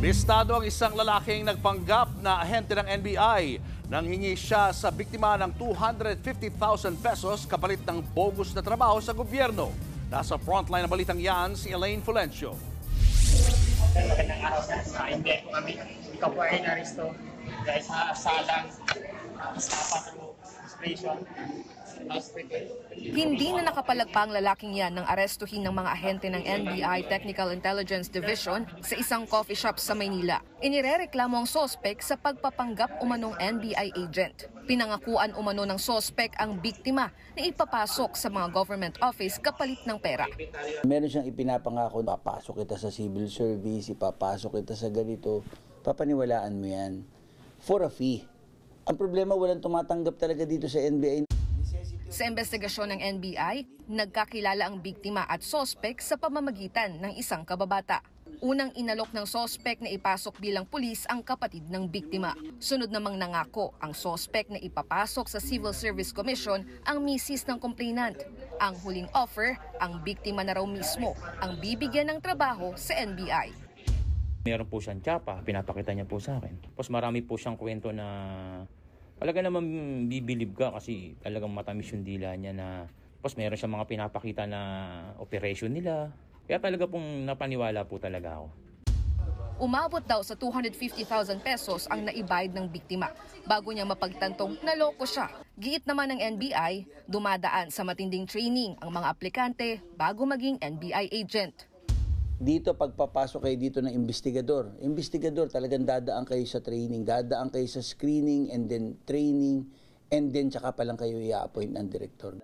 Listado ang isang lalaking nagpanggap na ahente ng NBI nang hingi siya sa biktima ng 250,000 pesos kapalit ng bogus na trabaho sa gobyerno. Nasa frontline ng balitang yan si Elaine Fulencio. Magandang araw sa hindi po kami. Ikaw po ay naristo dahil sa salang sa frustration. Hindi na nakapalagpang lalaking yan ng arestuhin ng mga ahente ng NBI Technical Intelligence Division sa isang coffee shop sa Maynila. Inirereklamo ang sospek sa pagpapanggap umanong NBI agent. Pinangakuan umano ng sospek ang biktima na ipapasok sa mga government office kapalit ng pera. Meron siyang ipinapangako, papasok kita sa civil service, ipapasok kita sa ganito, papaniwalaan mo yan for a fee. Ang problema, walang tumatanggap talaga dito sa NBI. Sa investigasyon ng NBI, nagkakilala ang biktima at sospek sa pamamagitan ng isang kababata. Unang inalok ng sospek na ipasok bilang pulis ang kapatid ng biktima. Sunod namang nangako ang sospek na ipapasok sa Civil Service Commission ang misis ng complainant. Ang huling offer, ang biktima na raw mismo ang bibigyan ng trabaho sa NBI. Meron po siyang tsapa, pinapakita niya po sa akin. Tapos marami po siyang kwento na talaga naman bibilib ka kasi talagang matamis yung dila niya na tapos meron siyang mga pinapakita na operation nila. Kaya talaga pong napaniwala po talaga ako. Umabot daw sa 250,000 pesos ang naibayad ng biktima bago niya mapagtantong naloko siya. Giit naman ng NBI, dumadaan sa matinding training ang mga aplikante bago maging NBI agent. Dito, pagpapasok kayo dito ng investigador. Investigador, talagang dadaan kayo sa training, dadaan kayo sa screening and then training and then tsaka pa lang kayo i-appoint ng direktor.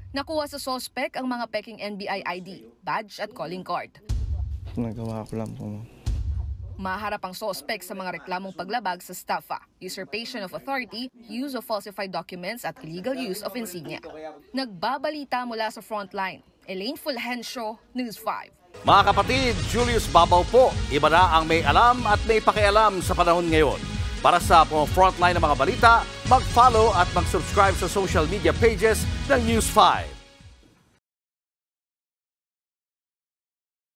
Nakuha sa sospek ang mga peking NBI ID, badge at calling card. Nagawa ko lang po. Maharap ang sospek sa mga reklamong paglabag sa staffa, usurpation of authority, use of falsified documents at illegal use of insignia. Nagbabalita mula sa frontline, Elaine Fulencio, News 5. Mga kapatid, Julius Babaw po. Iba na ang may alam at may pakialam sa panahon ngayon. Para sa frontline ng mga balita, mag-follow at mag-subscribe sa social media pages ng News 5.